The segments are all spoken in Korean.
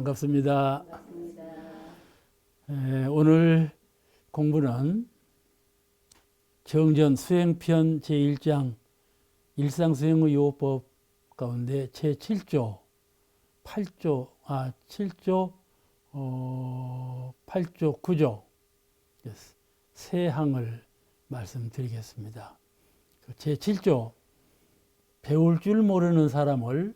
반갑습니다. 반갑습니다. 오늘 공부는 정전 수행편 제1장 일상수행의 요법 가운데 제7조 8조 9조 세 항을 말씀드리겠습니다. 제7조 배울 줄 모르는 사람을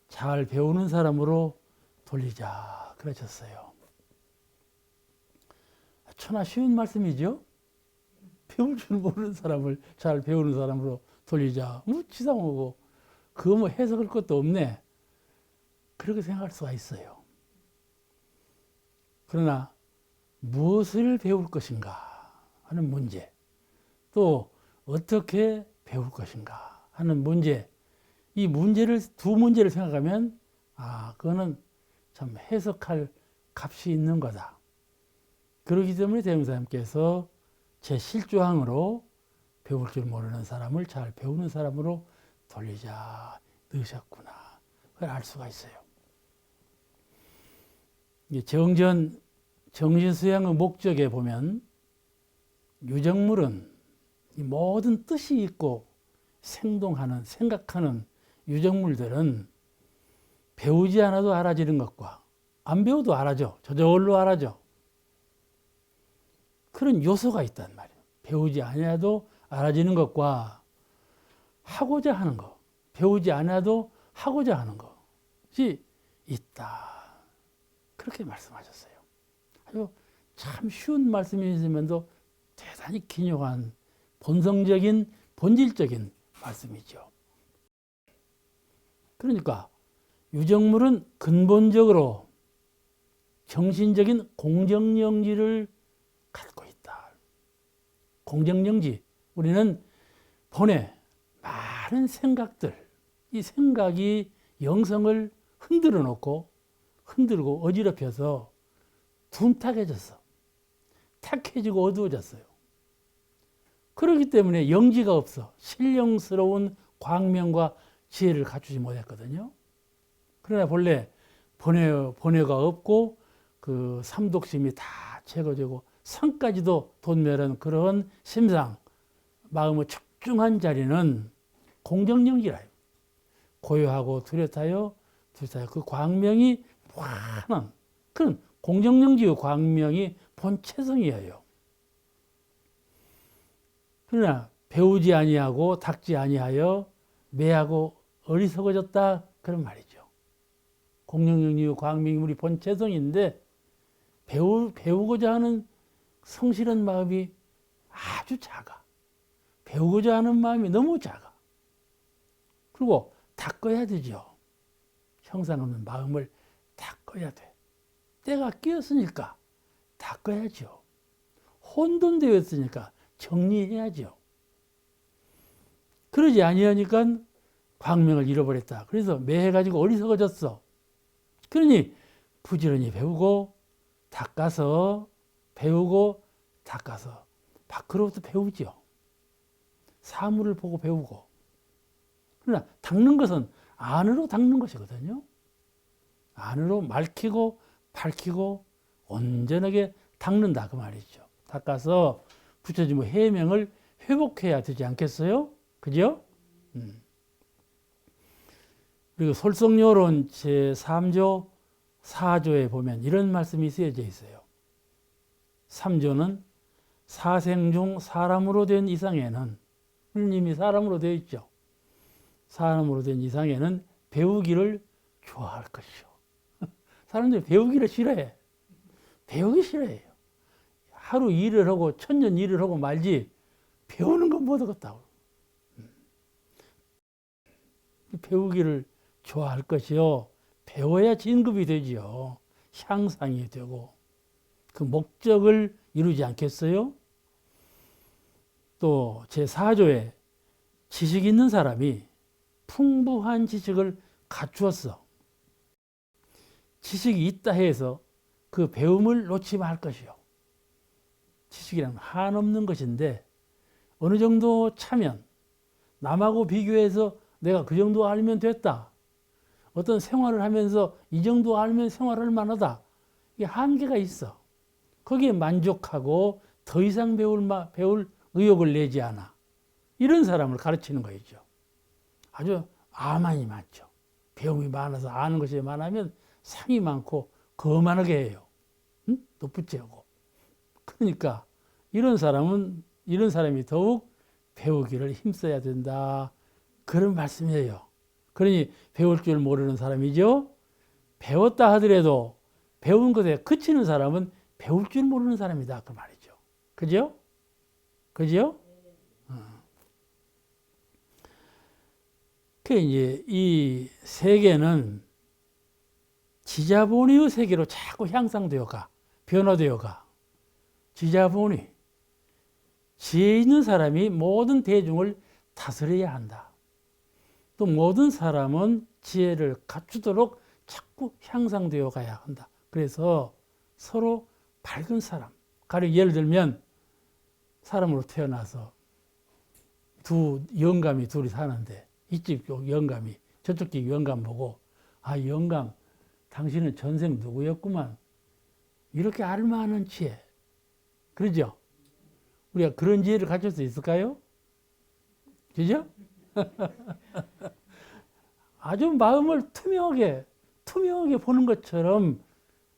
잘 배우는 사람으로 돌리자 그러셨어요. 천하 쉬운 말씀이죠. 배울 줄 모르는 사람을 잘 배우는 사람으로 돌리자. 치상하고 그거 뭐 해석할 것도 없네. 그렇게 생각할 수가 있어요. 그러나 무엇을 배울 것인가 하는 문제, 또 어떻게 배울 것인가 하는 문제, 이 문제를 두 문제를 생각하면 그거는 참 해석할 값이 있는 거다. 그렇기 때문에 대명사님께서 제7조항으로 배울 줄 모르는 사람을 잘 배우는 사람으로 돌리자 넣으셨구나. 그걸 알 수가 있어요. 정신수양의 목적에 보면 유정물은 이 모든 뜻이 있고 생동하는, 생각하는 유정물들은 배우지 않아도 알아지는 것과 안 배워도 알아져. 저절로 알아져. 그런 요소가 있단 말이에요. 배우지 않아도 알아지는 것과 하고자 하는 것, 배우지 않아도 하고자 하는 것이 있다. 그렇게 말씀하셨어요. 아주 참 쉬운 말씀이시면서 대단히 기묘한 본성적인, 본질적인 말씀이죠. 그러니까 유정물은 근본적으로 정신적인 공정영지를 갖고 있다. 공정영지, 우리는 본의 많은 생각들, 이 생각이 영성을 흔들어 놓고 흔들고 어지럽혀서 둔탁해졌어. 탁해지고 어두워졌어요. 그렇기 때문에 영지가 없어. 신령스러운 광명과 지혜를 갖추지 못했거든요. 그러나 본래 번뇌가 없고 그 삼독심이 다 제거되고 성까지도 돈멸한 그런 심상, 마음의 집중한 자리는 공정영지라요. 고요하고 뚜렷하여 그 광명이 환한 그런 공정영지의 광명이 본체성이에요. 그러나 배우지 아니하고 닦지 아니하여 매하고 어리석어졌다 그런 말이죠. 공정영지의 광명이 우리 본체성인데 배우고자 하는 성실한 마음이 아주 작아. 배우고자 하는 마음이 너무 작아. 그리고 닦아야 되죠. 형상없는 마음을 닦아야 돼. 때가 끼었으니까 닦아야죠. 혼돈되었으니까 정리해야죠. 그러지 아니하니까 광명을 잃어버렸다. 그래서 매해가지고 어리석어졌어. 그러니 부지런히 배우고 닦아서 배우고 닦아서 밖으로부터 배우죠. 사물을 보고 배우고. 그러나 닦는 것은 안으로 닦는 것이거든요. 안으로 맑히고 밝히고 온전하게 닦는다 그 말이죠. 닦아서 붙여진 해명을 회복해야 되지 않겠어요? 그죠? 그리고 솔성요론 제3조 4조에 보면 이런 말씀이 쓰여져 있어요. 3조는 사생 중 사람으로 된 이상에는, 이미 사람으로 되어 있죠. 사람으로 된 이상에는 배우기를 좋아할 것이요. 사람들이 배우기를 싫어해. 배우기 싫어해요. 하루 일을 하고 천년 일을 하고 말지 배우는 건 못 하겠다고. 배우기를 좋아할 것이요. 배워야 진급이 되지요. 향상이 되고 그 목적을 이루지 않겠어요? 또 제4조에 지식 있는 사람이 풍부한 지식을 갖추었어. 지식이 있다 해서 그 배움을 놓지 말 것이요. 지식이란 한없는 것인데 어느 정도 차면 남하고 비교해서 내가 그 정도 알면 됐다. 어떤 생활을 하면서 이 정도 알면 생활할 만하다. 이게 한계가 있어. 거기에 만족하고 더 이상 배울 의욕을 내지 않아. 이런 사람을 가르치는 거죠. 아주 아만이 많죠. 배움이 많아서 아는 것이 많으면 상이 많고 거만하게 해요. 응? 또 붙여오고. 그러니까 이런 사람이 더욱 배우기를 힘써야 된다. 그런 말씀이에요. 그러니 배울 줄 모르는 사람이죠. 배웠다 하더라도 배운 것에 그치는 사람은 배울 줄 모르는 사람이다. 그 말이죠. 그죠? 그죠? 그 이제 이 세계는 지자본의의 세계로 자꾸 향상되어 가, 변화되어 가. 지자본의. 지혜 있는 사람이 모든 대중을 다스려야 한다. 또 모든 사람은 지혜를 갖추도록 자꾸 향상되어 가야 한다. 그래서 서로 밝은 사람. 가령 예를 들면 사람으로 태어나서 두 영감이 둘이 사는데 이쪽 영감이 저쪽 집 영감 보고 아 영감 당신은 전생 누구였구만. 이렇게 알만한 지혜. 그러죠? 우리가 그런 지혜를 가질 수 있을까요? 그죠? 아주 마음을 투명하게 보는 것처럼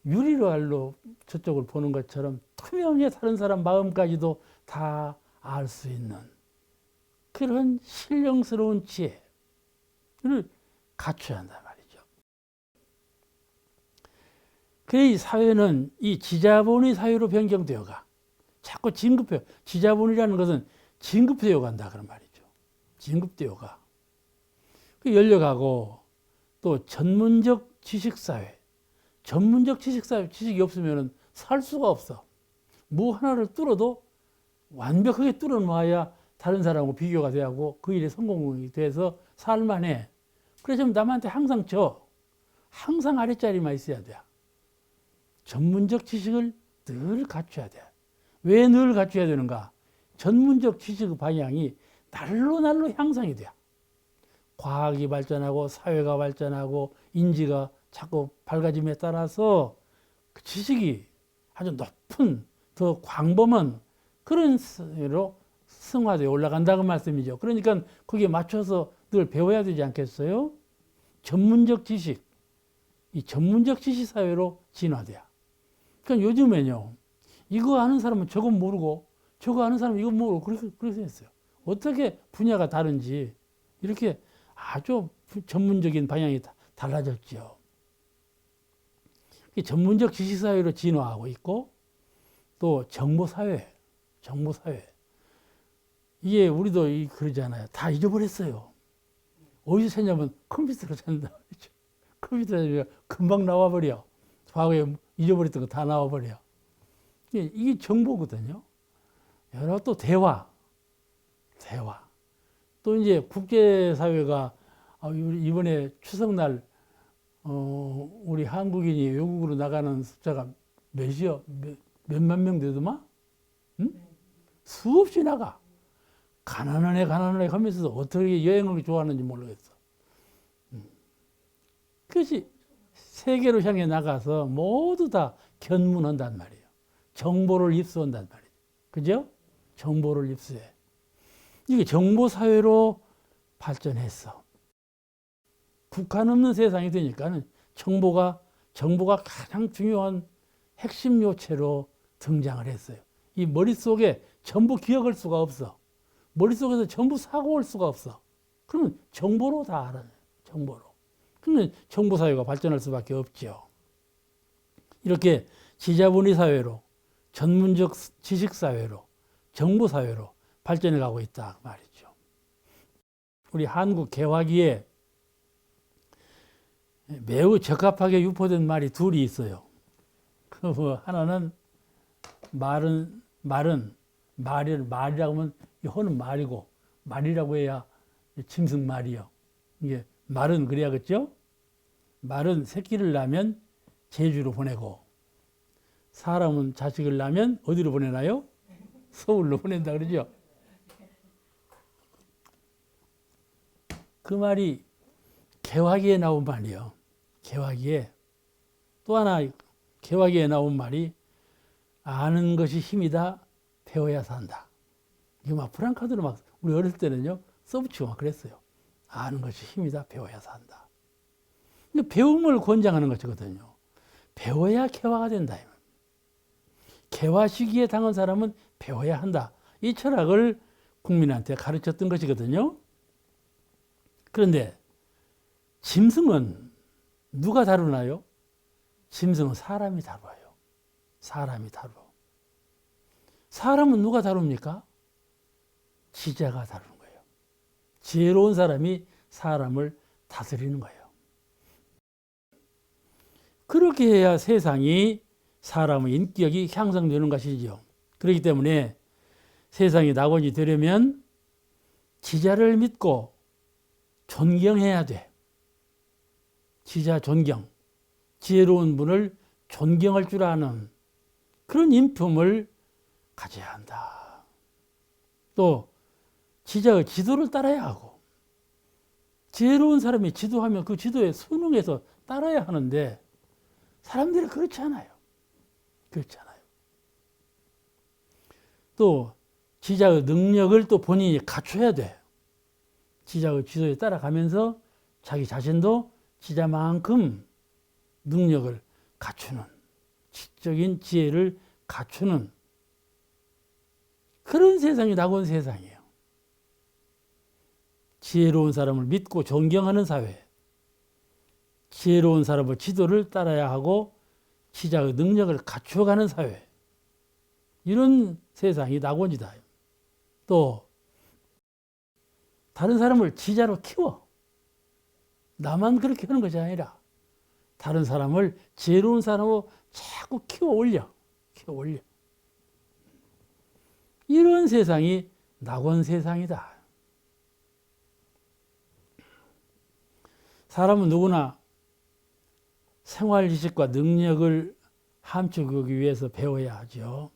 유리로 저쪽을 보는 것처럼 투명하게 다른 사람 마음까지도 다 알 수 있는 그런 신령스러운 지혜를 갖춰야 한단 말이죠. 그래 이 사회는 이 지자본의 사회로 변경되어 가. 자꾸 진급해요. 지자본이라는 것은 진급되어 간다 그런 말이죠. 진급되어 가. 열려가고 또 전문적 지식사회. 전문적 지식사회, 지식이 없으면 살 수가 없어. 뭐 하나를 뚫어도 완벽하게 뚫어 놓아야 다른 사람하고 비교가 되고 그 일에 성공이 돼서 살만해. 그래서 남한테 항상 항상 아랫자리만 있어야 돼. 전문적 지식을 늘 갖춰야 돼. 왜 늘 갖춰야 되는가? 전문적 지식 방향이 날로 향상이 돼. 과학이 발전하고 사회가 발전하고 인지가 자꾸 밝아짐에 따라서 그 지식이 아주 높은 더 광범한 그런 사회로 승화되어 올라간다는 말씀이죠. 그러니까 거기에 맞춰서 늘 배워야 되지 않겠어요? 전문적 지식, 이 전문적 지식 사회로 진화돼요. 그러니까 요즘에는요, 이거 아는 사람은 저거 모르고, 저거 아는 사람은 이거 모르고, 그렇게 했어요. 어떻게 분야가 다른지, 이렇게 아주 전문적인 방향이 달라졌죠. 전문적 지식 사회로 진화하고 있고, 또 정보사회. 이게 우리도 그러잖아요. 다 잊어버렸어요. 어디서 찾냐면 컴퓨터로 찾는다. 컴퓨터로 금방 나와버려. 과거에 잊어버렸던 거 다 나와버려. 이게 정보거든요. 여러 또 대화. 또 이제 국제사회가 이번에 추석날 우리 한국인이 외국으로 나가는 숫자가 몇만 명 되더만? 응? 수없이 나가. 가난하네 하면서도 어떻게 여행을 좋아하는지 모르겠어. 그것이 세계로 향해 나가서 모두 다 견문한단 말이에요. 정보를 입수한단 말이에요. 그죠? 정보를 입수해. 이게 정보사회로 발전했어. 국한 없는 세상이 되니까는 정보가 가장 중요한 핵심 요체로 등장을 했어요. 이 머릿속에 전부 기억할 수가 없어. 머릿속에서 전부 사고 올 수가 없어. 그러면 정보로 다 알아요. 정보로. 그러면 정보사회가 발전할 수밖에 없죠. 이렇게 지자본의 사회로, 전문적 지식사회로, 정보사회로 발전해 가고 있다 말이죠. 우리 한국 개화기에 매우 적합하게 유포된 말이 둘이 있어요. 하나는 말이라고 하면 이호는 말이라고 해야 짐승 말이요. 이게 말은 그래야겠죠? 말은 새끼를 낳으면 제주로 보내고 사람은 자식을 낳으면 어디로 보내나요? 서울로 보낸다 그러죠? 그 말이 개화기에 나온 말이요. 개화기에 또 하나 개화기에 나온 말이 아는 것이 힘이다. 배워야 산다. 이거 막 프랑카드로 막 우리 어렸을 때는요 써붙이고 막 그랬어요. 아는 것이 힘이다. 배워야 산다. 근데 배움을 권장하는 것이거든요. 배워야 개화가 된다. 개화 시기에 당한 사람은 배워야 한다. 이 철학을 국민한테 가르쳤던 것이거든요. 그런데 짐승은 누가 다루나요? 짐승은 사람이 다뤄요. 사람이 다루어. 사람은 누가 다룹니까? 지자가 다루는 거예요. 지혜로운 사람이 사람을 다스리는 거예요. 그렇게 해야 세상이 사람의 인격이 향상되는 것이죠. 그렇기 때문에 세상이 낙원이 되려면 지자를 믿고 존경해야 돼. 지자 존경. 지혜로운 분을 존경할 줄 아는 그런 인품을 가져야 한다. 또 지자의 지도를 따라야 하고 지혜로운 사람이 지도하면 그 지도에 순응해서 따라야 하는데 사람들이 그렇지 않아요. 그렇지 않아요. 또 지자의 능력을 또 본인이 갖춰야 돼. 지자의 지도에 따라가면서 자기 자신도 지자만큼 능력을 갖추는, 지적인 지혜를 갖추는 그런 세상이 낙원 세상이에요. 지혜로운 사람을 믿고 존경하는 사회, 지혜로운 사람의 지도를 따라야 하고 지자의 능력을 갖추어가는 사회, 이런 세상이 낙원이다. 또 다른 사람을 지자로 키워. 나만 그렇게 하는 것이 아니라 다른 사람을 지혜로운 사람으로 자꾸 키워 올려. 이런 세상이 낙원 세상이다. 사람은 누구나 생활 지식과 능력을 함축하기 위해서 배워야 하죠.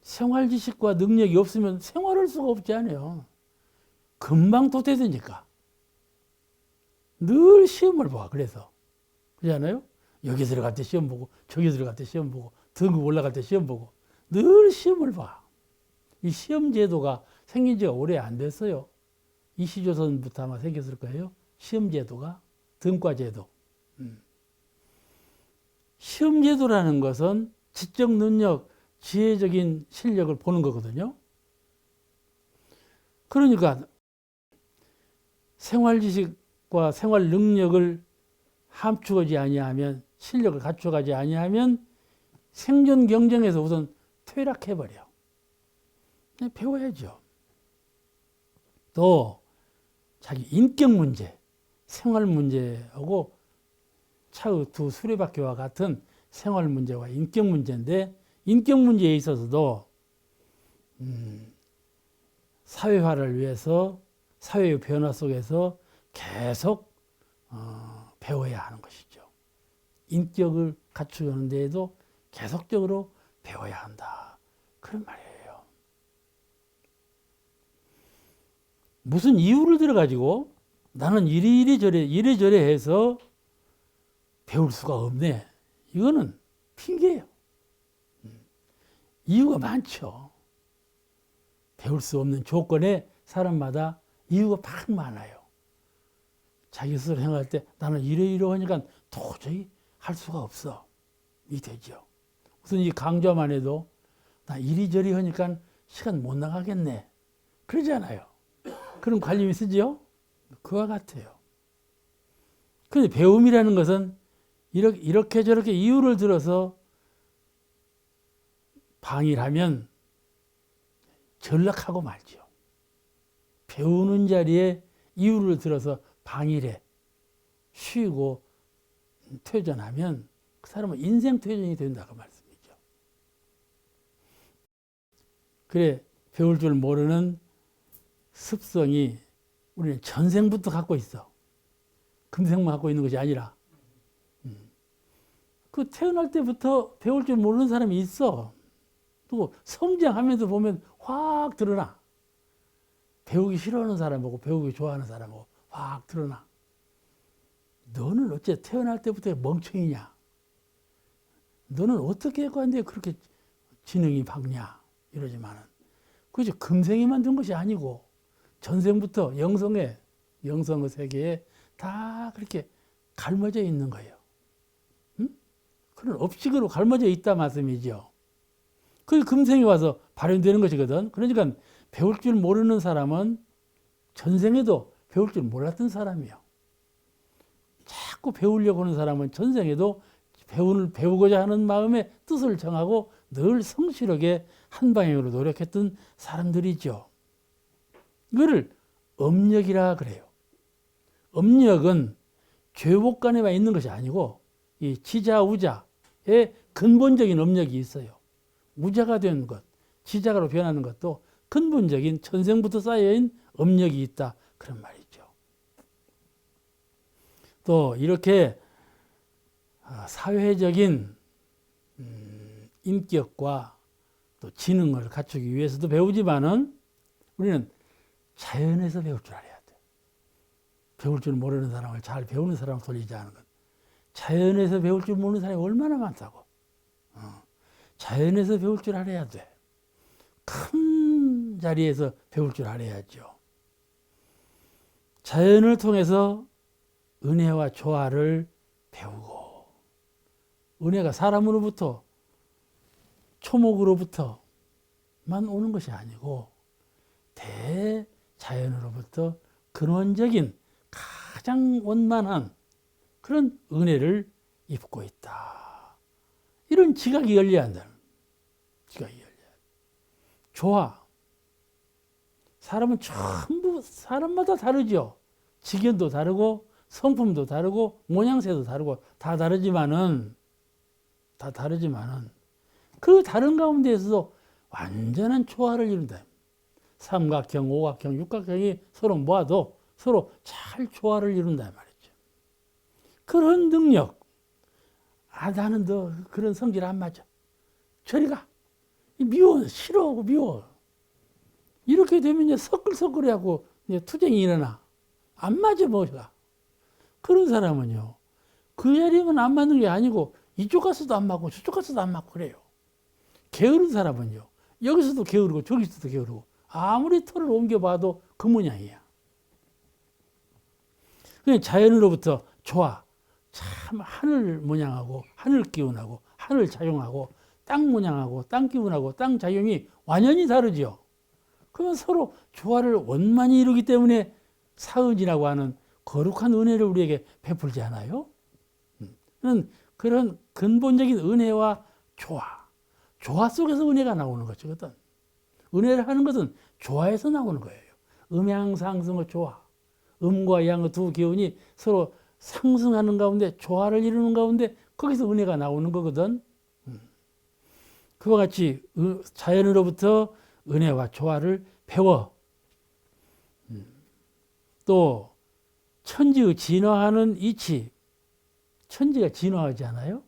생활 지식과 능력이 없으면 생활할 수가 없지 않아요. 금방 도태되니까. 늘 시험을 봐. 그래서. 그렇잖아요? 여기 들어갈 때 시험 보고 저기 들어갈 때 시험 보고 등급 올라갈 때 시험 보고 늘 시험을 봐. 이 시험 제도가 생긴 지가 오래 안 됐어요. 이시조선부터 아마 생겼을 거예요. 시험 제도가. 등과 제도. 시험 제도라는 것은 지적 능력, 지혜적인 실력을 보는 거거든요. 그러니까 생활 지식과 생활 능력을 함축하지 아니하면, 실력을 갖춰가지 아니하면 생존 경쟁에서 우선 퇴락해버려. 배워야죠. 또 자기 인격 문제, 생활 문제하고 차의 두 수레바퀴와 같은 생활 문제와 인격 문제인데, 인격 문제에 있어서도 사회화를 위해서 사회의 변화 속에서 계속 배워야 하는 것이죠. 인격을 갖추는 데에도 계속적으로 배워야 한다. 그런 말이에요. 무슨 이유를 들어가지고 나는 이래저래 해서 배울 수가 없네. 이거는 핑계예요. 이유가 많죠. 배울 수 없는 조건에 사람마다 이유가 막 많아요. 자기 스스로 생각할 때 나는 이러이러하니까 도저히 할 수가 없어. 이 되죠. 우선 이 강좌만 해도 나 이리저리 하니까 시간 못 나가겠네. 그러잖아요. 그런 관념이 쓰죠? 그와 같아요. 그런데 배움이라는 것은 이렇게 저렇게 이유를 들어서 방해를 하면 전락하고 말죠. 배우는 자리에 이유를 들어서 방해를 해. 쉬고 퇴전하면 그 사람은 인생 퇴전이 된다고 말씀이죠. 그래, 배울 줄 모르는 습성이 우리는 전생부터 갖고 있어. 금생만 갖고 있는 것이 아니라. 그 태어날 때부터 배울 줄 모르는 사람이 있어. 또 성장하면서 보면 확 드러나. 배우기 싫어하는 사람하고 배우기 좋아하는 사람하고 확 드러나. 너는 어째 태어날 때부터 멍청이냐? 너는 어떻게 해관데 그렇게 지능이 밝냐? 이러지만은 그죠. 금생에만 든 것이 아니고 전생부터 영성의 세계에 다 그렇게 갈머져 있는 거예요. 응? 그런 업식으로 갈머져 있다 말씀이죠. 그게 금생에 와서 발현되는 것이거든. 그러니까 배울 줄 모르는 사람은 전생에도 배울 줄 몰랐던 사람이요. 자꾸 배우려고 하는 사람은 전생에도 배우고자 하는 마음의 뜻을 정하고 늘 성실하게 한 방향으로 노력했던 사람들이죠. 이거를 업력이라 그래요. 업력은 죄복간에만 있는 것이 아니고 이 지자, 우자의 근본적인 업력이 있어요. 우자가 된 것, 지자가로 변하는 것도 근본적인 천생부터 쌓여있는 업력이 있다. 그런 말이죠. 또 이렇게 사회적인 인격과 또 지능을 갖추기 위해서도 배우지만은 우리는 자연에서 배울 줄 알아야 돼. 배울 줄 모르는 사람을 잘 배우는 사람을 돌리지 않은 것. 자연에서 배울 줄 모르는 사람이 얼마나 많다고. 자연에서 배울 줄 알아야 돼. 큰 자리에서 배울 줄 알아야죠. 자연을 통해서 은혜와 조화를 배우고, 은혜가 사람으로부터 초목으로부터만 오는 것이 아니고 대자연으로부터 근원적인 가장 원만한 그런 은혜를 입고 있다. 이런 지각이 열려야 한다. 지각이 열려야 한다. 조화. 사람은 전부 사람마다 다르죠. 직연도 다르고 성품도 다르고 모양새도 다르고 다 다르지만은 그 다른 가운데에서도 완전한 조화를 이룬다. 삼각형, 오각형, 육각형이 서로 모아도 서로 잘 조화를 이룬다 말이죠. 그런 능력. 나는 너 그런 성질 안 맞아. 저리 가. 미워. 싫어하고 미워. 이렇게 되면 이제 서끌서끌해하고 이제 투쟁이 일어나. 안 맞아 뭐가. 그런 사람은요. 그 자리면 안 맞는 게 아니고 이쪽 가서도 안 맞고 저쪽 가서도 안 맞고 그래요. 게으른 사람은요. 여기서도 게으르고 저기서도 게으르고 아무리 털을 옮겨봐도 그 모양이야. 그냥 자연으로부터 조화. 참 하늘 모양하고 하늘 기운하고 하늘 작용하고 땅 모양하고 땅 기운하고 땅 작용이 완전히 다르죠. 그러면 서로 조화를 원만히 이루기 때문에 사은이라고 하는 거룩한 은혜를 우리에게 베풀지 않아요? 그런 근본적인 은혜와 조화 속에서 은혜가 나오는 것이거든. 은혜를 하는 것은 조화에서 나오는 거예요. 음양상승의 조화. 음과 양의 두 기운이 서로 상승하는 가운데 조화를 이루는 가운데 거기서 은혜가 나오는 거거든. 그와 같이 자연으로부터 은혜와 조화를 배워. 또 천지의 진화하는 이치. 천지가 진화하지 않아요?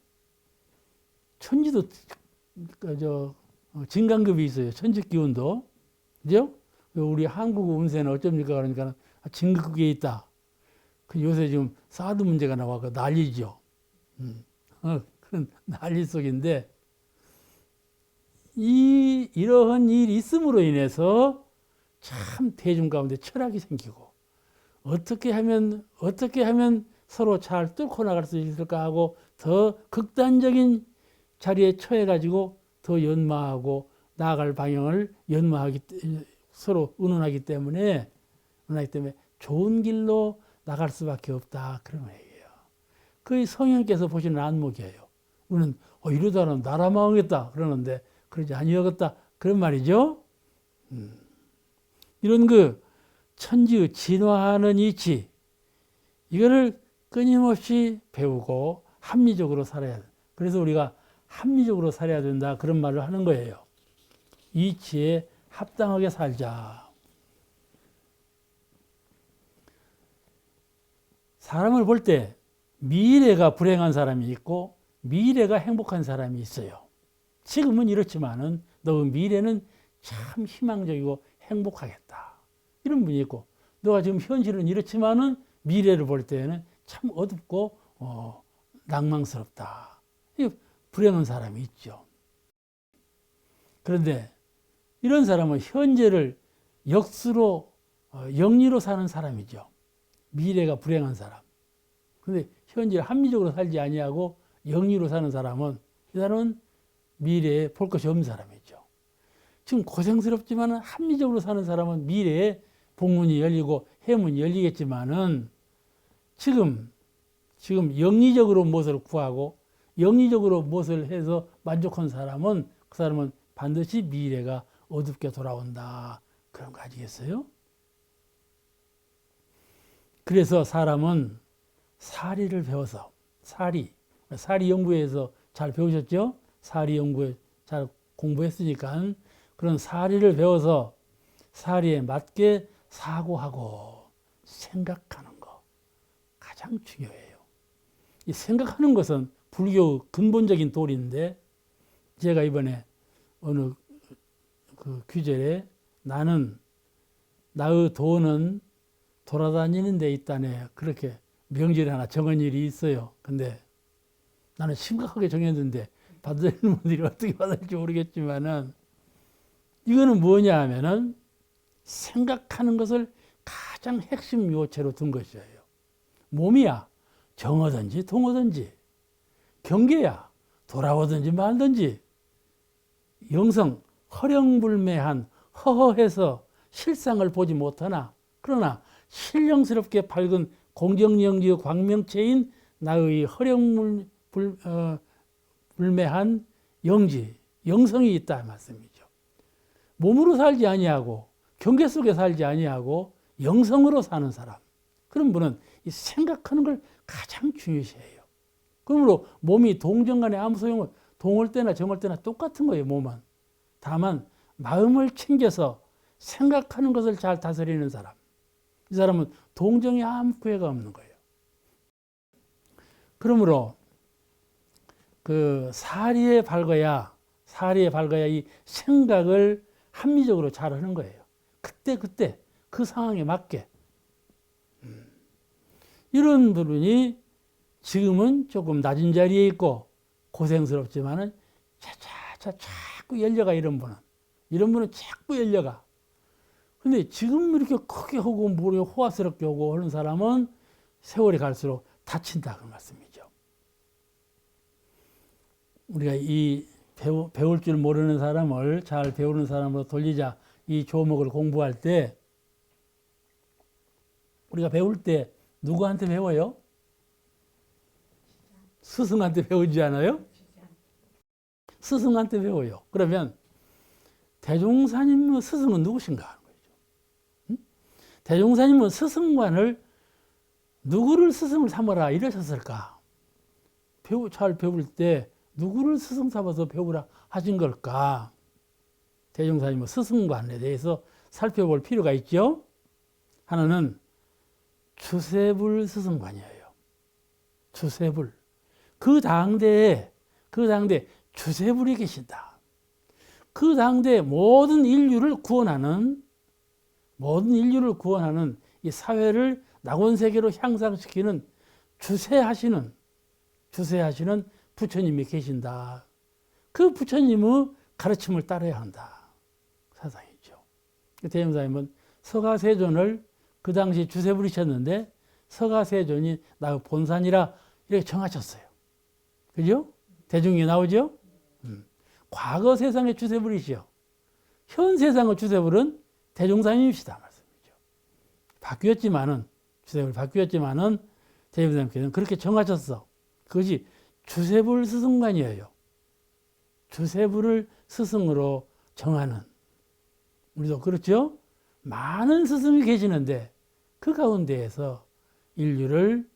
천지도 진간급이 있어요. 천지 기운도. 그죠? 우리 한국 운세는 어쩝니까? 그러니까 진급에 있다. 요새 지금 사드 문제가 나와서 난리죠. 그런 난리 속인데 이러한 일이 있음으로 인해서 참 대중 가운데 철학이 생기고 어떻게 하면 서로 잘 뚫고 나갈 수 있을까 하고 더 극단적인 자리에 처해가지고 더 연마하고 나아갈 방향을 서로 의논하기 때문에 좋은 길로 나갈 수밖에 없다. 그런 얘기예요. 그게 성령께서 보시는 안목이에요. 우리는 이러다는 나라 망하겠다 그러는데 그러지 아니하겠다 그런 말이죠. 이런 천지의 진화하는 이치 이거를 끊임없이 배우고 합리적으로 살아야 돼. 그래서 우리가 합리적으로 살아야 된다 그런 말을 하는 거예요. 이치에 합당하게 살자. 사람을 볼 때 미래가 불행한 사람이 있고 미래가 행복한 사람이 있어요. 지금은 이렇지만은 너 미래는 참 희망적이고 행복하겠다. 이런 분이 있고, 너가 지금 현실은 이렇지만은 미래를 볼 때에는 참 어둡고 낭망스럽다. 이 불행한 사람이 있죠. 그런데 이런 사람은 현재를 역수로 영리로 사는 사람이죠. 미래가 불행한 사람. 근데 현재 합리적으로 살지 아니하고 영리로 사는 사람은, 이 사람은 미래에 볼 것이 없는 사람이죠. 지금 고생스럽지만 합리적으로 사는 사람은 미래에 복문이 열리고 해문이 열리겠지만은 지금 영리적으로 무엇을 구하고 영리적으로 무엇을 해서 만족한 사람은, 그 사람은 반드시 미래가 어둡게 돌아온다. 그런 거 아시겠어요? 그래서 사람은 사리를 배워서, 사리 연구에서 잘 배우셨죠? 사리 연구에 잘 공부했으니까 그런 사리를 배워서 사리에 맞게 사고하고 생각하는 거 가장 중요해요. 이 생각하는 것은 불교 근본적인 도리인데, 제가 이번에 어느 그 규절에 나의 돈은 돌아다니는 데 있다네, 그렇게 명절이 하나 정한 일이 있어요. 근데 나는 심각하게 정했는데 받아들이는 분들이 어떻게 받아들일지 모르겠지만은, 이거는 뭐냐 하면은 생각하는 것을 가장 핵심 요체로 둔 것이에요. 몸이야 정하든지 동하든지, 경계야 돌아오든지 말든지, 영성 허령불매한 허허해서 실상을 보지 못하나, 그러나 신령스럽게 밝은 공정영지의 광명체인 나의 허령불매한 영지, 영성이 있다 말씀이죠. 몸으로 살지 아니하고 경계 속에 살지 아니하고 영성으로 사는 사람, 그런 분은 이 생각하는 걸 가장 중요시해요. 그러므로 몸이 동정간에 아무 소용을, 동할 때나 정할 때나 똑같은 거예요. 몸은 다만 마음을 챙겨서 생각하는 것을 잘 다스리는 사람, 이 사람은 동정에 아무 구애가 없는 거예요. 그러므로 그 사리에 밝아야 이 생각을 합리적으로 잘 하는 거예요. 그때 그 상황에 맞게. 이런 분이 지금은 조금 낮은 자리에 있고 고생스럽지만은 차차차 자꾸 열려가. 이런 분은 자꾸 열려가. 근데 지금 이렇게 크게 하고 모르게 호화스럽게 하고 하는 사람은 세월이 갈수록 다친다 그 말씀이죠. 우리가 이 배울 줄 모르는 사람을 잘 배우는 사람으로 돌리자, 이 조목을 공부할 때 우리가 배울 때 누구한테 배워요? 스승한테 배우지 않아요? 스승한테 배워요. 그러면 대종사님의 스승은 누구신가 하는 거죠. 응? 대종사님은 스승관을 누구를 스승을 삼아라 이러셨을까? 잘 배울 때 누구를 스승 삼아서 배우라 하신 걸까? 대종사님의 스승관에 대해서 살펴볼 필요가 있죠. 하나는 주세불 스승관이에요. 주세불. 그 당대에 주세불이 계신다. 그 당대에 모든 인류를 구원하는 이 사회를 낙원세계로 향상시키는 주세하시는 부처님이 계신다. 그 부처님의 가르침을 따라야 한다. 사상이죠. 대종사님은 서가세존을 그 당시 주세불이셨는데, 서가세존이 나의 본산이라 이렇게 정하셨어요. 그죠? 대중에 나오죠? 과거 세상의 주세불이시요. 현 세상의 주세불은 대종사님이시다 말씀이죠. 주세불 바뀌었지만은 대종사님께서는 그렇게 정하셨어. 그것이 주세불 스승관이에요. 주세불을 스승으로 정하는. 우리도 그렇죠? 많은 스승이 계시는데 그 가운데에서 인류를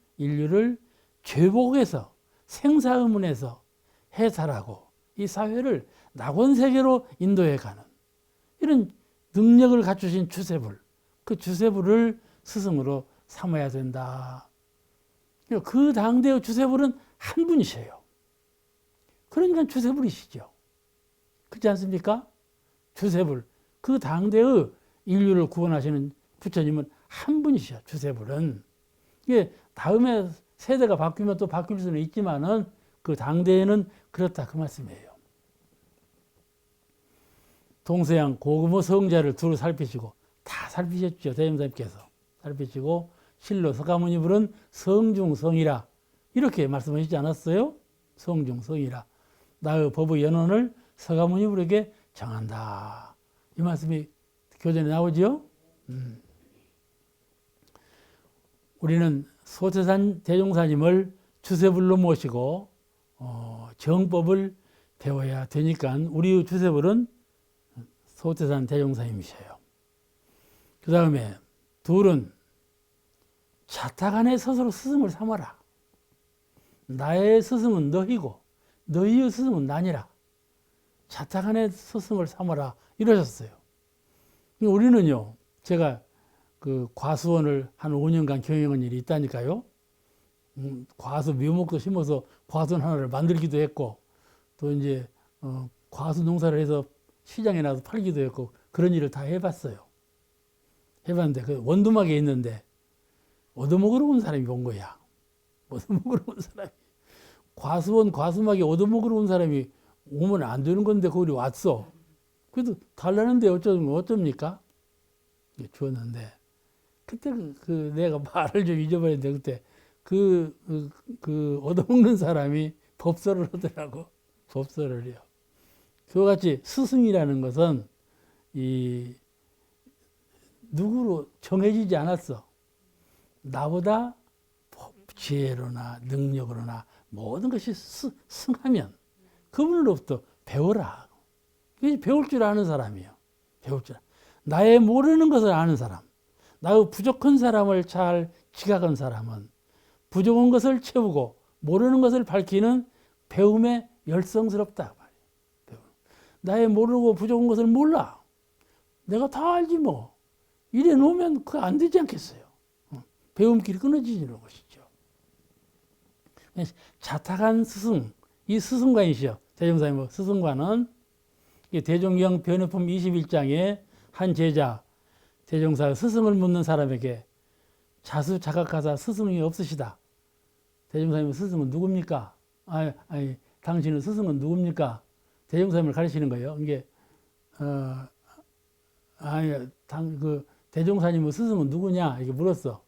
죄복에서, 생사의문에서 해탈하고 이 사회를 낙원세계로 인도해 가는 이런 능력을 갖추신 주세불, 그 주세불을 스승으로 삼아야 된다. 그 당대의 주세불은 한 분이셔요. 그러니까 주세불이시죠. 그렇지 않습니까? 주세불, 그 당대의 인류를 구원하시는 부처님은 한 분이셔. 주세불은. 이게 다음에 세대가 바뀌면 또 바뀔 수는 있지만은 그 당대에는 그렇다 그 말씀이에요. 동서양 고구모 성자를 두루 살피시고 다 살피셨죠. 대종사님께서 살피시고 실로 서가모니 불은 성중성이라 이렇게 말씀하시지 않았어요? 성중성이라 나의 법의 연원을 서가모니 불에게 정한다. 이 말씀이 교전에 나오죠. 우리는 소태산 대종사님을 주세불로 모시고 정법을 배워야 되니까 우리 주세불은 소태산 대종사님이셔요. 그 다음에 둘은 자타간에 스스로 스승을 삼아라. 나의 스승은 너희고 너희의 스승은 나니라. 자타간에 스승을 삼아라 이러셨어요. 우리는요, 제가 그 과수원을 한 5년간 경영한 일이 있다니까요. 과수 묘목도 심어서 과수원 하나를 만들기도 했고, 또 이제 과수 농사를 해서 시장에 나서 팔기도 했고, 그런 일을 다 해봤어요. 해봤는데 그 원두막에 있는데 얻어먹으러 온 사람이 온 거야. 얻어먹으러 온 사람이. 과수원 과수막에 얻어먹으러 온 사람이 오면 안 되는 건데 거기 왔어. 그래도 달라는데 어쩝니까? 주었는데 그때 내가 말을 좀 잊어버렸는데 그때 그 얻어먹는 사람이 법설을 하더라고. 법설을요. 그와 같이 스승이라는 것은 이 누구로 정해지지 않았어. 나보다 지혜로나 능력으로나 모든 것이 승하면 그분으로부터 배워라. 이게 배울 줄 아는 사람이에요. 배울 줄. 나의 모르는 것을 아는 사람, 나의 부족한 사람을 잘 지각한 사람은 부족한 것을 채우고 모르는 것을 밝히는 배움에 열성스럽다. 나의 모르고 부족한 것을 몰라. 내가 다 알지 뭐. 이래 놓으면 그거 안 되지 않겠어요. 배움길이 끊어지는 것이죠. 자타간 스승, 이 스승관이시죠. 대종사님 스승관은 대종경 변해품 21장에 한 제자, 대종사 스승을 묻는 사람에게 자수자각하사 스승이 없으시다. 대종사님 스승은 누굽니까? 당신은 스승은 누굽니까? 대종사님을 가르치는 거예요. 이게 대종사님의 스승은 누구냐? 이렇게 물었어.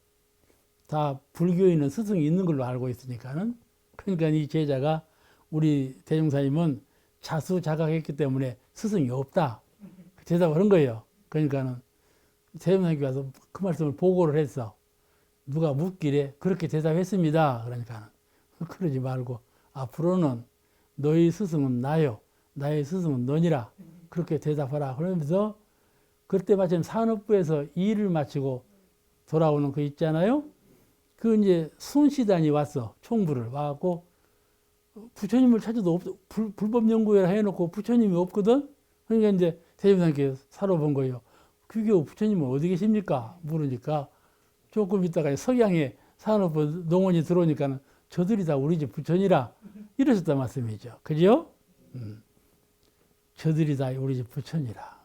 다 불교에는 스승이 있는 걸로 알고 있으니까는. 그러니까 이 제자가 우리 대종사님은 자수자각했기 때문에 스승이 없다. 대답을 한 거예요. 그러니까는 대종사님께 와서 그 말씀을 보고를 했어. 누가 묻기래 그렇게 대답했습니다. 그러니까는 그러지 말고 앞으로는 너희 스승은 나요. 나의 스승은 너니라. 그렇게 대답하라. 그러면서 그때 마침 산업부에서 일을 마치고 돌아오는 거 있잖아요. 그 이제 순시단이 왔어. 총부를 와갖고 부처님을 찾아도 불법 연구회를 해놓고 부처님이 없거든. 그러니까 이제 대종사님께 살아본 거예요. 귀교 부처님은 어디 계십니까? 물으니까 조금 있다가 석양에 산업부 농원이 들어오니까는 저들이 다 우리 집 부처니라 이러셨단 말씀이죠. 그죠? 저들이 다 우리 집 부처니라.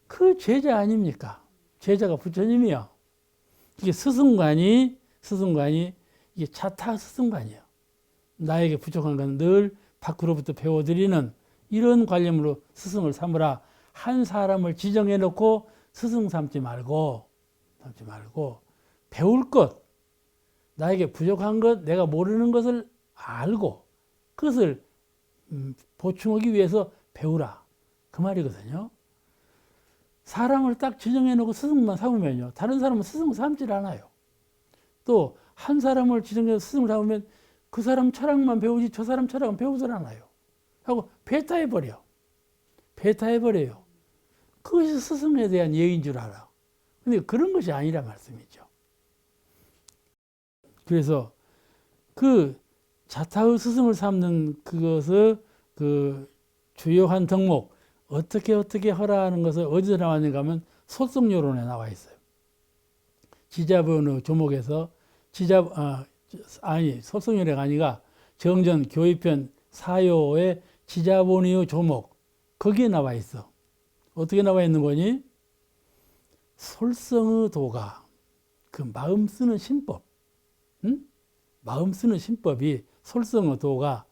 그 제자 아닙니까? 제자가 부처님이요. 이게 스승관이 이게 자타 스승관이에요. 나에게 부족한 건 늘 밖으로부터 배워드리는 이런 관념으로 스승을 삼으라. 한 사람을 지정해 놓고 스승 삼지 말고 배울 것, 나에게 부족한 것, 내가 모르는 것을 알고 그것을 보충하기 위해서 배우라. 그 말이거든요. 사람을 딱 지정해 놓고 스승만 삼으면요. 다른 사람은 스승 삼질 않아요. 또 한 사람을 지정해서 스승을 삼으면 그 사람 철학만 배우지 저 사람 철학은 배우질 않아요. 하고 배타해버려요. 그것이 스승에 대한 예의인 줄 알아. 근데 그런 것이 아니라 말씀이죠. 그래서 그 자타의 스승을 삼는 그것을 그 주요한 덕목 어떻게 하라는 것을 어디서 나왔는가 하면 솔성요론에 나와 있어요. 지자본의 조목에서 솔성요론이 아니라 정전 교의편 4요의 지자본의 조목 거기에 나와 있어. 어떻게 나와 있는 거니? 솔성의 도가 그 마음 쓰는 신법, 응? 마음 쓰는 신법이 솔성의 도가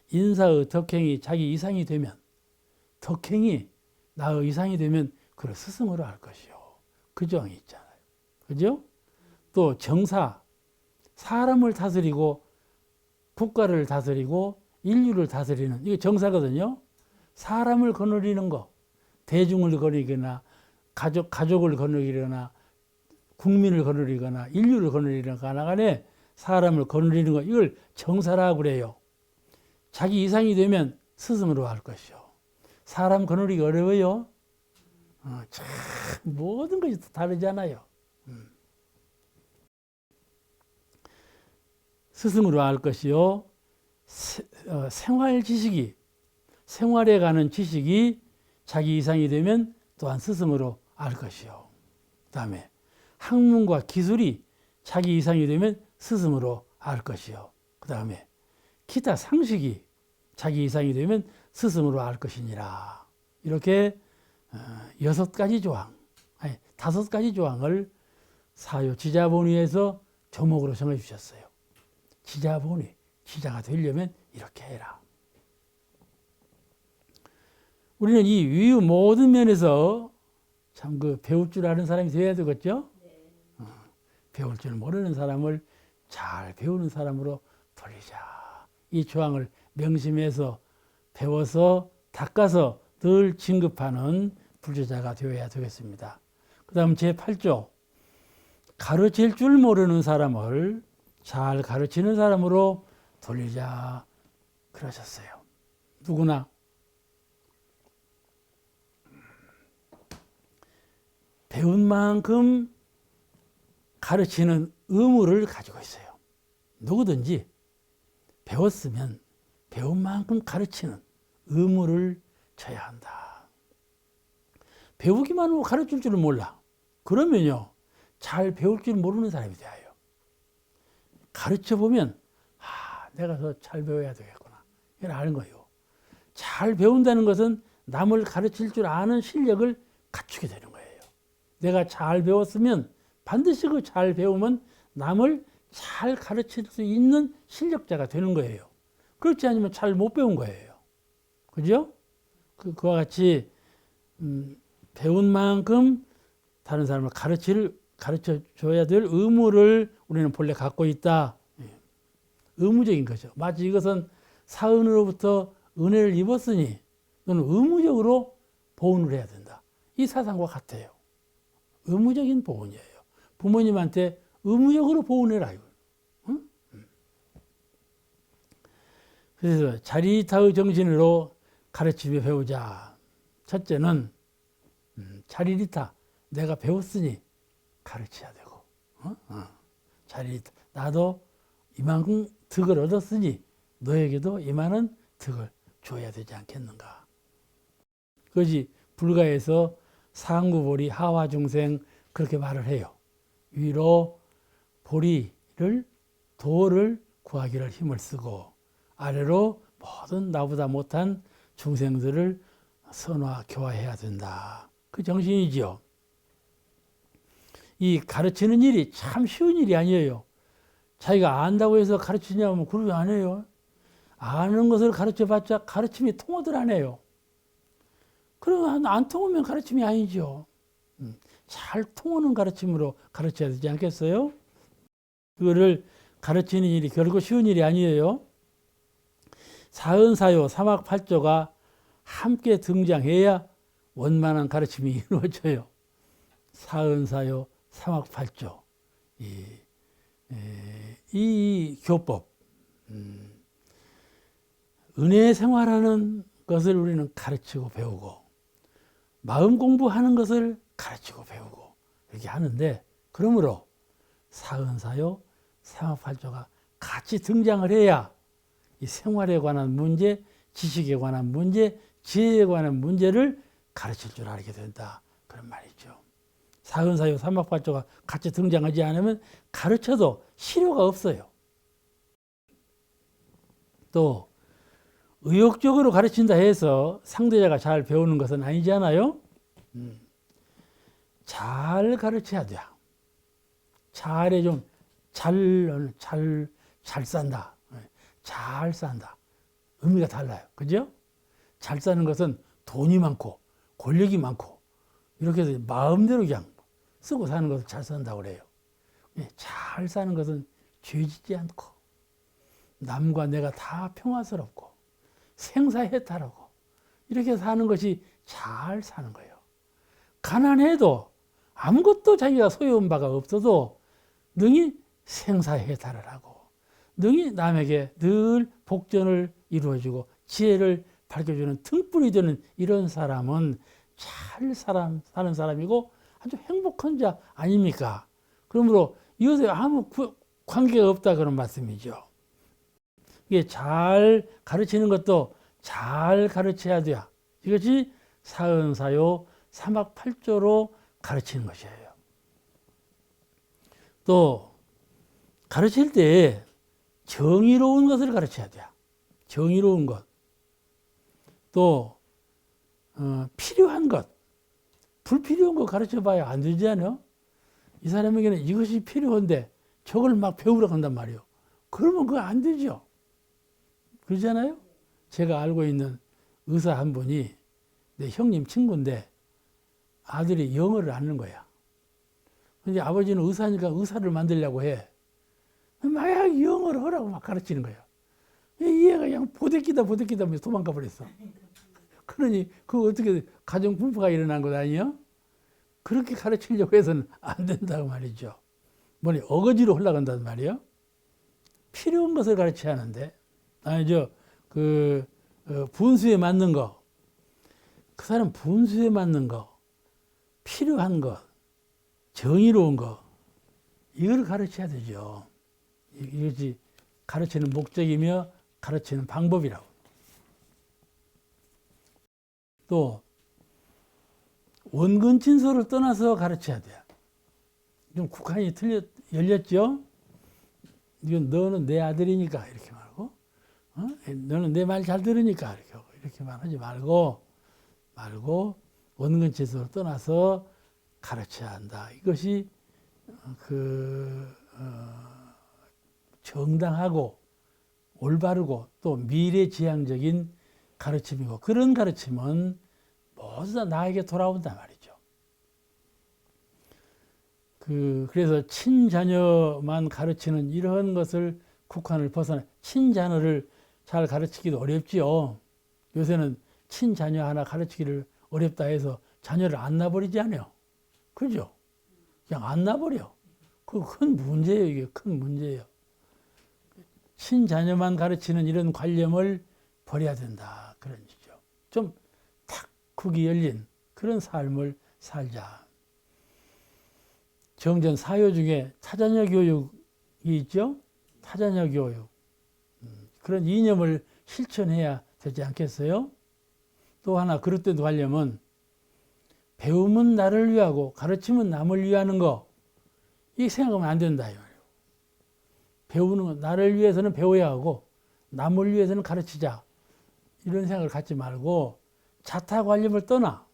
인사의 덕행이 자기 이상이 되면, 덕행이 나의 이상이 되면 그걸 스승으로 할 것이요. 그 정이 있잖아요. 그죠? 또 정사, 사람을 다스리고 국가를 다스리고 인류를 다스리는, 이게 정사거든요. 사람을 거느리는 거, 대중을 거느리거나 가족을 거느리거나 국민을 거느리거나 인류를 거느리거나 간에 사람을 거느리는 거, 이걸 정사라고 그래요. 자기 이상이 되면 스승으로 할 것이요. 사람 거느리기 어려워요. 참 모든 것이 다르잖아요. 스승으로 할 것이요. 생활 지식이, 생활에 관한 지식이 자기 이상이 되면 또한 스승으로 알 것이요. 그 다음에 학문과 기술이 자기 이상이 되면 스승으로 알 것이요. 그 다음에 기타 상식이 자기 이상이 되면 스승으로 알 것이니라. 이렇게 6가지 조항, 아니 5가지 조항을 사요 지자본의에서 조목으로 정해 주셨어요. 지자본의, 지자가 되려면 이렇게 해라. 우리는 이 위의 모든 면에서 참 그 배울 줄 아는 사람이 되어야 되겠죠? 배울 줄 모르는 사람을 잘 배우는 사람으로 돌리자. 이 조항을 명심해서 배워서 닦아서 늘 진급하는 불제자가 되어야 되겠습니다. 그 다음 제8조. 가르칠 줄 모르는 사람을 잘 가르치는 사람으로 돌리자 그러셨어요. 누구나 배운 만큼 가르치는 의무를 가지고 있어요. 누구든지 배웠으면 배운 만큼 가르치는 의무를 져야 한다. 배우기만 하고 가르칠 줄을 몰라. 그러면요, 잘 배울 줄 모르는 사람이 돼요. 가르쳐보면, 내가 더 잘 배워야 되겠구나. 이걸 아는 거예요. 잘 배운다는 것은 남을 가르칠 줄 아는 실력을 갖추게 되는 거예요. 내가 잘 배웠으면 반드시 그 잘 배우면 남을 잘 가르칠 수 있는 실력자가 되는 거예요. 그렇지 않으면 잘 못 배운 거예요. 그죠? 그와 같이 배운 만큼 다른 사람을 가르쳐줘야 될 의무를 우리는 본래 갖고 있다. 의무적인 거죠. 마치 이것은 사은으로부터 은혜를 입었으니 너는 의무적으로 보훈을 해야 된다. 이 사상과 같아요. 의무적인 보훈이에요. 부모님한테 의무적으로 보훈해라. 응? 그래서 자리타의 정신으로 가르치며 배우자. 첫째는 자리리타. 내가 배웠으니 가르쳐야 되고, 자리리타. 나도 이만큼 득을 얻었으니 너에게도 이만한 득을 줘야 되지 않겠는가. 그것이 불가에서 상구보리 하화중생 그렇게 말을 해요. 위로 보리를 도를 구하기를 힘을 쓰고 아래로 모든 나보다 못한 중생들을 선화 교화해야 된다. 그 정신이지요. 이 가르치는 일이 참 쉬운 일이 아니에요. 자기가 안다고 해서 가르치냐면 그러지 않아요. 아는 것을 가르쳐봤자 가르침이 통하들 안 해요. 그러면 안 통하면 가르침이 아니죠. 잘 통하는 가르침으로 가르쳐야 되지 않겠어요? 그거를 가르치는 일이 결코 쉬운 일이 아니에요. 사은사요, 삼학팔조가 함께 등장해야 원만한 가르침이 이루어져요. 사은사요, 삼학팔조. 이 교법, 은혜 생활하는 것을 우리는 가르치고 배우고 마음 공부하는 것을 가르치고 배우고 이렇게 하는데, 그러므로 사은사요, 삼학팔조가 같이 등장을 해야 이 생활에 관한 문제, 지식에 관한 문제, 지혜에 관한 문제를 가르칠 줄 알게 된다. 그런 말이죠. 사은사요, 삼학팔조가 같이 등장하지 않으면 가르쳐도 실효가 없어요. 또 의욕적으로 가르친다 해서 상대자가 잘 배우는 것은 아니잖아요. 잘 가르쳐야 돼. 잘에 좀 잘 산다. 잘 산다. 의미가 달라요. 그죠? 잘 사는 것은 돈이 많고 권력이 많고 이렇게 해서 마음대로 그냥 쓰고 사는 것을 잘 산다고 그래요. 잘 사는 것은 죄짓지 않고 남과 내가 다 평화스럽고 생사해탈하고 이렇게 사는 것이 잘 사는 거예요. 가난해도 아무것도 자기가 소유한 바가 없어도 능히 생사해탈을 하고 능히 남에게 늘 복전을 이루어주고 지혜를 밝혀주는 등불이 되는 이런 사람은 잘 사는 사람이고 아주 행복한 자 아닙니까? 그러므로 이것에 아무 관계가 없다 그런 말씀이죠. 이게 잘 가르치는 것도 잘 가르쳐야 돼요. 이것이 사은사요 삼학팔조로 가르치는 것이에요. 또 가르칠 때 정의로운 것을 가르쳐야 돼요. 정의로운 것. 또 필요한 것. 불필요한 거 가르쳐봐야 안 되지 않아요? 이 사람에게는 이것이 필요한데 저걸 막 배우러 간단 말이에요. 그러면 그거 안 되죠. 그러잖아요? 제가 알고 있는 의사 한 분이 내 형님 친구인데 아들이 영어를 안 하는 거야. 근데 아버지는 의사니까 의사를 만들려고 해. 막 영어를 하라고 막 가르치는 거야. 이 애가 그냥 보대끼다 하면서 도망가 버렸어. 그러니 그거 어떻게 가정 분파가 일어난 것 아니에요? 그렇게 가르치려고 해서는 안 된다고 말이죠. 뭐니 어거지로 흘러간단 말이에요. 필요한 것을 가르쳐야 하는데 분수에 맞는 거, 그 사람 분수에 맞는 거, 필요한 거, 정의로운 거, 이걸 가르쳐야 되죠. 이것이 가르치는 목적이며 가르치는 방법이라고. 또 원근친소를 떠나서 가르쳐야 돼요. 좀 국한이 열렸죠? 이건 너는 내 아들이니까 이렇게 말고, 너는 내 말 잘 들으니까 이렇게 말하지 말고 원근친소를 떠나서 가르쳐야 한다. 이것이 정당하고 올바르고 또 미래지향적인 가르침이고 그런 가르침은 모두 다 나에게 돌아온단 말이죠. 그래서 친자녀만 가르치는 이런 것을 국한을 벗어나 친자녀를 잘 가르치기도 어렵지요. 요새는 친자녀 하나 가르치기를 어렵다 해서 자녀를 안 낳아버리지 않아요. 그죠? 그냥 안 낳아버려. 그 큰 문제예요. 이게 큰 문제예요. 친자녀만 가르치는 이런 관념을 버려야 된다. 그런 얘기죠. 좀 탁 국이 열린 그런 삶을 살자. 정전 사요 중에 타자녀 교육이 있죠. 타자녀 교육. 그런 이념을 실천해야 되지 않겠어요? 또 하나 그릇된 관념은 배움은 나를 위하고 가르침은 남을 위하는 거. 이 생각하면 안 된다. 배우는 건 나를 위해서는 배워야 하고 남을 위해서는 가르치자. 이런 생각을 갖지 말고 자타관념을 떠나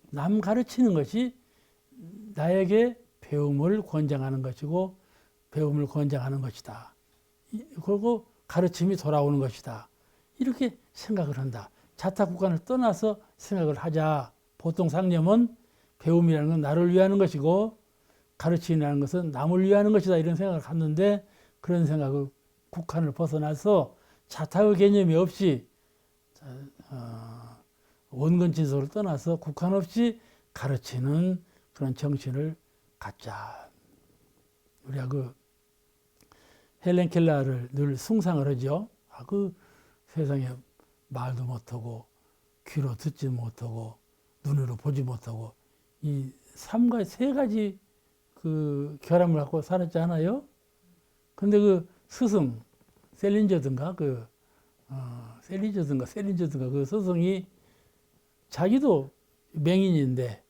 남 가르치는 것이 나에게 배움을 권장하는 것이고 배움을 권장하는 것이다. 그리고 가르침이 돌아오는 것이다. 이렇게 생각을 한다. 자타국간을 떠나서 생각을 하자. 보통 상념은 배움이라는 건 나를 위하는 것이고 가르침이라는 것은 남을 위하는 것이다. 이런 생각을 갖는데 그런 생각을 국한을 벗어나서 자타의 개념이 없이 원근친소를 떠나서 국한 없이 가르치는 그런 정신을 갖자. 우리가 헬렌 켈러를 늘 숭상을 하죠. 세상에 말도 못하고 귀로 듣지 못하고 눈으로 보지 못하고 이 세 가지 결함을 갖고 살았지 않아요? 근데 스승 셀린저든가 셀린저든가 그 스승이 자기도 맹인인데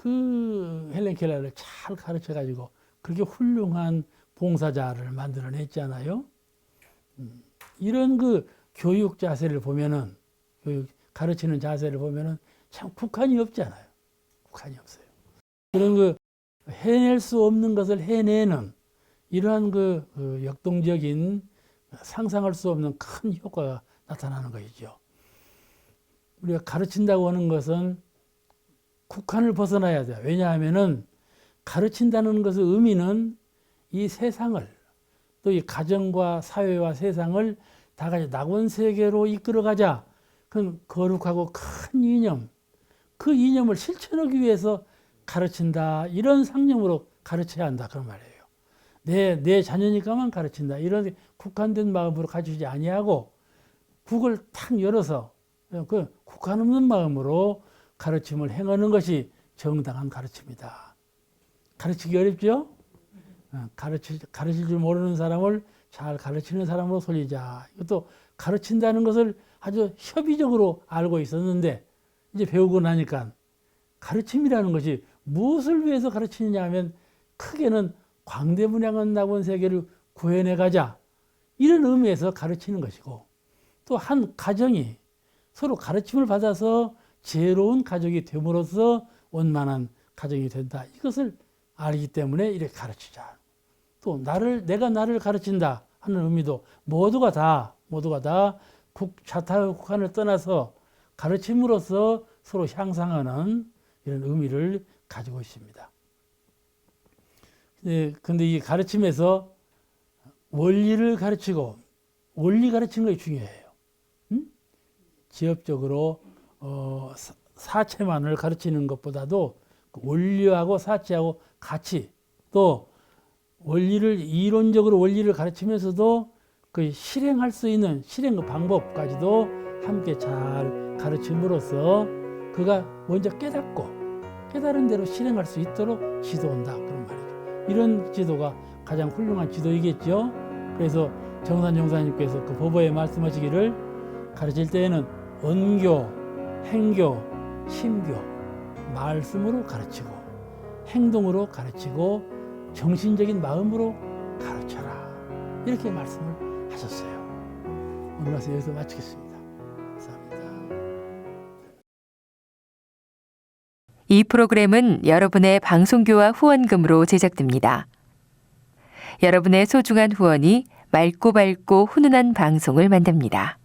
헬렌 켈러를 잘 가르쳐 가지고 그렇게 훌륭한 봉사자를 만들어냈잖아요. 이런 교육 자세를 보면은 가르치는 자세를 보면은 참 국한이 없잖아요. 국한이 없어요. 그런 해낼 수 없는 것을 해내는 이러한 역동적인 상상할 수 없는 큰 효과가 나타나는 것이죠. 우리가 가르친다고 하는 것은 국한을 벗어나야 돼요. 왜냐하면은 가르친다는 것의 의미는 이 세상을, 또 이 가정과 사회와 세상을 다 같이 낙원세계로 이끌어가자. 그 거룩하고 큰 이념, 그 이념을 실천하기 위해서 가르친다. 이런 상념으로 가르쳐야 한다. 그런 말이에요. 내 자녀니까만 가르친다. 이런 국한된 마음으로 가르치지 아니하고 북을 탁 열어서 그 국한 없는 마음으로 가르침을 행하는 것이 정당한 가르침이다. 가르치기 어렵죠? 가르칠 줄 모르는 사람을 잘 가르치는 사람으로 돌리자. 이것도 가르친다는 것을 아주 협의적으로 알고 있었는데 이제 배우고 나니까 가르침이라는 것이 무엇을 위해서 가르치느냐 하면 크게는 광대문양한 낙원 세계를 구해내 가자. 이런 의미에서 가르치는 것이고, 또 한 가정이 서로 가르침을 받아서 지혜로운 가족이 됨으로써 원만한 가정이 된다. 이것을 알기 때문에 이렇게 가르치자. 또 내가 나를 가르친다 하는 의미도 모두가 다 자타의 국한을 떠나서 가르침으로써 서로 향상하는 이런 의미를 가지고 있습니다. 근데 이 가르침에서 원리를 가르치고, 원리 가르치는 것이 중요해요. 지엽적으로 사체만을 가르치는 것보다도 원리하고 사체하고 같이, 또 이론적으로 원리를 가르치면서도 그 실행할 수 있는 실행 방법까지도 함께 잘 가르침으로써 그가 먼저 깨달은 대로 실행할 수 있도록 지도한다. 그런 말이죠. 이런 지도가 가장 훌륭한 지도이겠죠. 그래서 정산 용사님께서 그 보보에 말씀하시기를, 가르칠 때에는 언교, 행교, 심교, 말씀으로 가르치고 행동으로 가르치고 정신적인 마음으로 가르쳐라. 이렇게 말씀을 하셨어요. 오늘 말씀 여기서 마치겠습니다. 감사합니다. 이 프로그램은 여러분의 방송교와 후원금으로 제작됩니다. 여러분의 소중한 후원이 맑고 밝고 훈훈한 방송을 만듭니다.